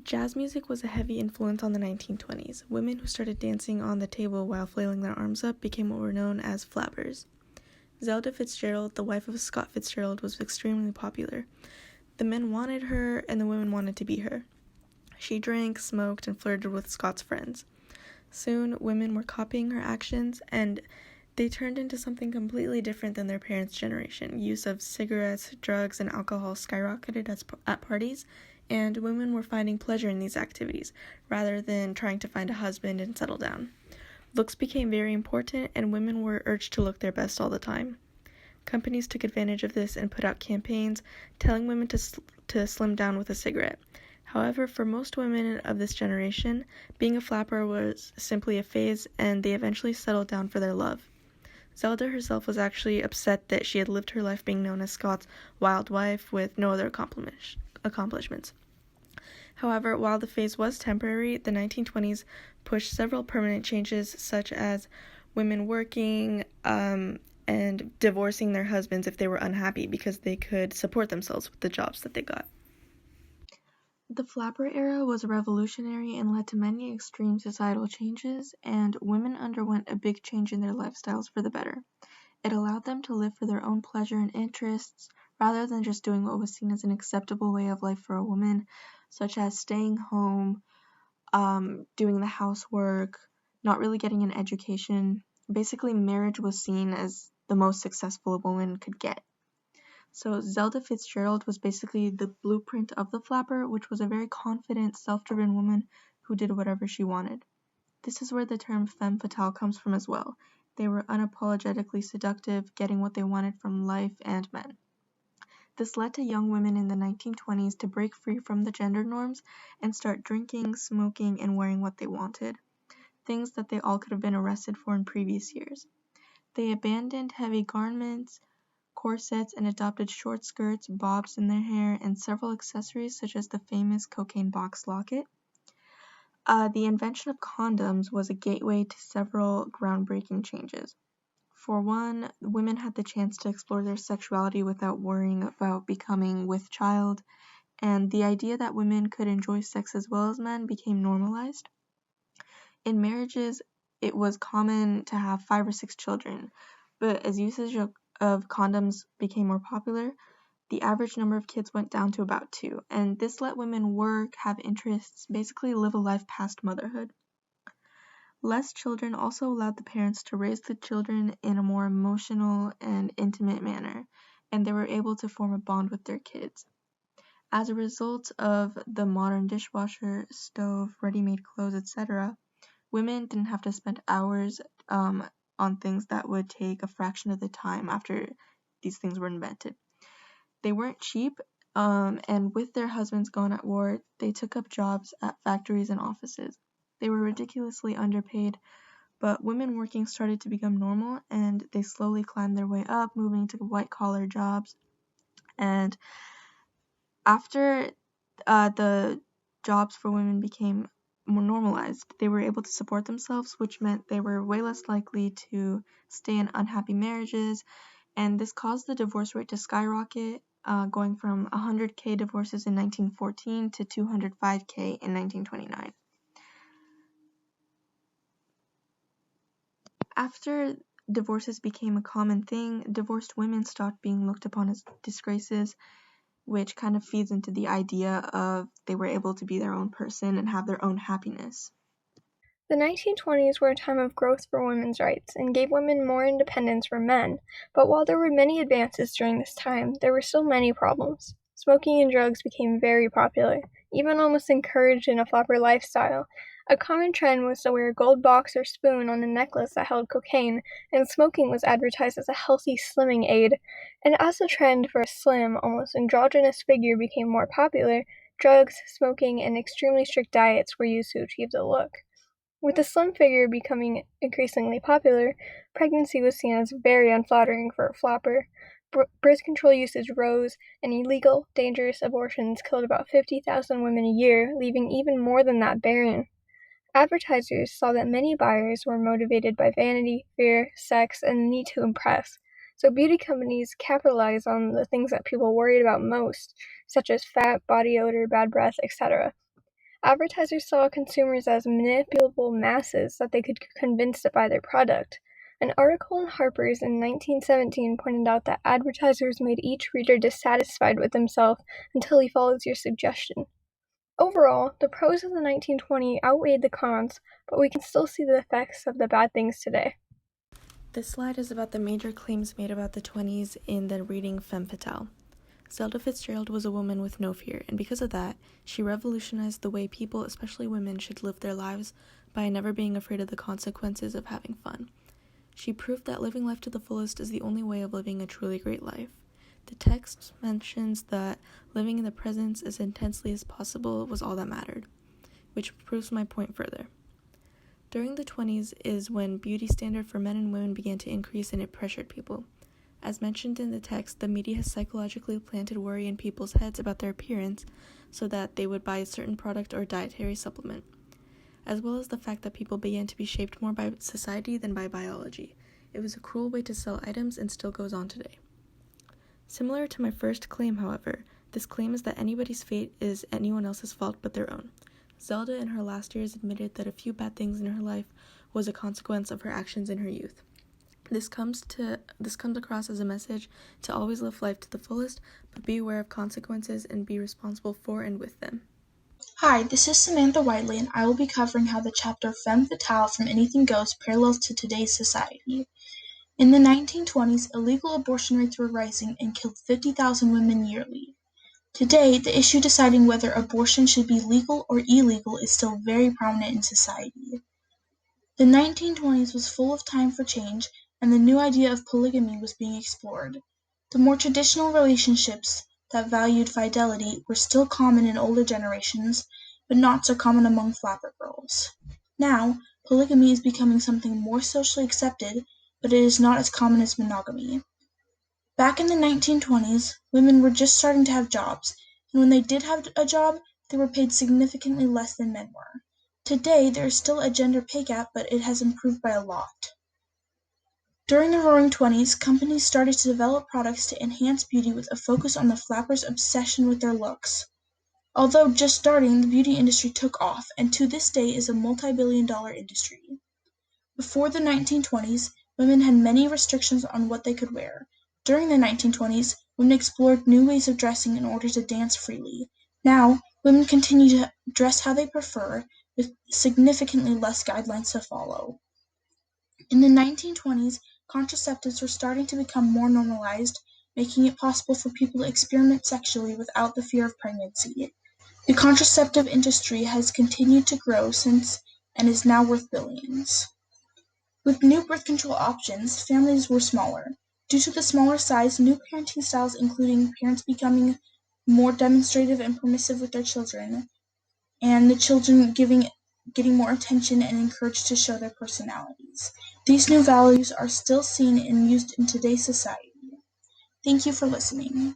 Jazz music was a heavy influence on the 1920s. Women who started dancing on the table while flailing their arms up became what were known as flappers. Zelda Fitzgerald, the wife of Scott Fitzgerald, was extremely popular. The men wanted her, and the women wanted to be her. She drank, smoked, and flirted with Scott's friends. Soon, women were copying her actions, and they turned into something completely different than their parents' generation. Use of cigarettes, drugs, and alcohol skyrocketed at parties, and women were finding pleasure in these activities, rather than trying to find a husband and settle down. Looks became very important, and women were urged to look their best all the time. Companies took advantage of this and put out campaigns telling women to slim down with a cigarette. However, for most women of this generation, being a flapper was simply a phase, and they eventually settled down for their love. Zelda herself was actually upset that she had lived her life being known as Scott's wild wife with no other accomplishments. However, while the phase was temporary, the 1920s pushed several permanent changes, such as women working and divorcing their husbands if they were unhappy because they could support themselves with the jobs that they got. The flapper era was revolutionary and led to many extreme societal changes, and women underwent a big change in their lifestyles for the better. It allowed them to live for their own pleasure and interests, rather than just doing what was seen as an acceptable way of life for a woman, such as staying home, doing the housework, not really getting an education. Basically, marriage was seen as the most successful a woman could get. So Zelda Fitzgerald was basically the blueprint of the flapper, which was a very confident, self-driven woman who did whatever she wanted. This is where the term Femme Fatale comes from as well. They were unapologetically seductive, getting what they wanted from life and men. This led to young women in the 1920s to break free from the gender norms and start drinking, smoking, and wearing what they wanted, things that they all could have been arrested for in previous years. They abandoned heavy garments, corsets, and adopted short skirts, bobs in their hair, and several accessories such as the famous cocaine box locket. The invention of condoms was a gateway to several groundbreaking changes. For one, women had the chance to explore their sexuality without worrying about becoming with child, and the idea that women could enjoy sex as well as men became normalized. In marriages, it was common to have 5 or 6 children, but as usage of condoms became more popular, the average number of kids went down to about 2, and this let women work, have interests, basically live a life past motherhood. Less children also allowed the parents to raise the children in a more emotional and intimate manner, and they were able to form a bond with their kids. As a result of the modern dishwasher, stove, ready-made clothes, etc., women didn't have to spend hours on things that would take a fraction of the time after these things were invented. They weren't cheap, and with their husbands gone at war, they took up jobs at factories and offices. They were ridiculously underpaid, but women working started to become normal, and they slowly climbed their way up, moving to white-collar jobs. And after the jobs for women became more normalized, they were able to support themselves, which meant they were way less likely to stay in unhappy marriages, and this caused the divorce rate to skyrocket, going from 100K divorces in 1914 to 205K in 1929. After divorces became a common thing, divorced women stopped being looked upon as disgraces, which kind of feeds into the idea of they were able to be their own person and have their own happiness. The 1920s were a time of growth for women's rights and gave women more independence from men, but while there were many advances during this time, there were still many problems. Smoking and drugs became very popular, even almost encouraged in a flapper lifestyle. A common trend was to wear a gold box or spoon on a necklace that held cocaine, and smoking was advertised as a healthy slimming aid. And as the trend for a slim, almost androgynous figure became more popular, drugs, smoking, and extremely strict diets were used to achieve the look. With the slim figure becoming increasingly popular, pregnancy was seen as very unflattering for a flapper. Birth control usage rose, and illegal, dangerous abortions killed about 50,000 women a year, leaving even more than that barren. Advertisers saw that many buyers were motivated by vanity, fear, sex, and the need to impress. So beauty companies capitalized on the things that people worried about most, such as fat, body odor, bad breath, etc. Advertisers saw consumers as manipulable masses that they could convince to buy their product. An article in Harper's in 1917 pointed out that advertisers made each reader dissatisfied with himself until he follows your suggestion. Overall, the pros of the 1920s outweighed the cons, but we can still see the effects of the bad things today. This slide is about the major claims made about the 20s in the reading Femme Fatale. Zelda Fitzgerald was a woman with no fear, and because of that, she revolutionized the way people, especially women, should live their lives by never being afraid of the consequences of having fun. She proved that living life to the fullest is the only way of living a truly great life. The text mentions that living in the present as intensely as possible was all that mattered, which proves my point further. During the 20s is when beauty standard for men and women began to increase, and it pressured people. As mentioned in the text, the media has psychologically planted worry in people's heads about their appearance so that they would buy a certain product or dietary supplement, as well as the fact that people began to be shaped more by society than by biology. It was a cruel way to sell items and still goes on today. Similar to my first claim, however, this claim is that anybody's fate is anyone else's fault but their own. Zelda in her last years admitted that a few bad things in her life was a consequence of her actions in her youth. This comes across as a message to always live life to the fullest, but be aware of consequences and be responsible for and with them. Hi, this is Samantha Whiteley, and I will be covering how the chapter Femme Fatale from Anything Goes parallels to today's society. In the 1920s, illegal abortion rates were rising and killed 50,000 women yearly. Today, the issue deciding whether abortion should be legal or illegal is still very prominent in society. The 1920s was full of time for change, and the new idea of polygamy was being explored. The more traditional relationships that valued fidelity were still common in older generations, but not so common among flapper girls. Now, polygamy is becoming something more socially accepted, but it is not as common as monogamy. Back in the 1920s, women were just starting to have jobs, and when they did have a job, they were paid significantly less than men were. Today, there is still a gender pay gap, but it has improved by a lot. During the Roaring Twenties, companies started to develop products to enhance beauty with a focus on the flappers' obsession with their looks. Although just starting, the beauty industry took off, and to this day is a multi-billion-dollar industry. Before the 1920s, women had many restrictions on what they could wear. During the 1920s, women explored new ways of dressing in order to dance freely. Now, women continue to dress how they prefer, with significantly less guidelines to follow. In the 1920s, contraceptives were starting to become more normalized, making it possible for people to experiment sexually without the fear of pregnancy. The contraceptive industry has continued to grow since and is now worth billions. With new birth control options, families were smaller. Due to the smaller size, new parenting styles including parents becoming more demonstrative and permissive with their children, and the children getting more attention and encouraged to show their personalities. These new values are still seen and used in today's society. Thank you for listening.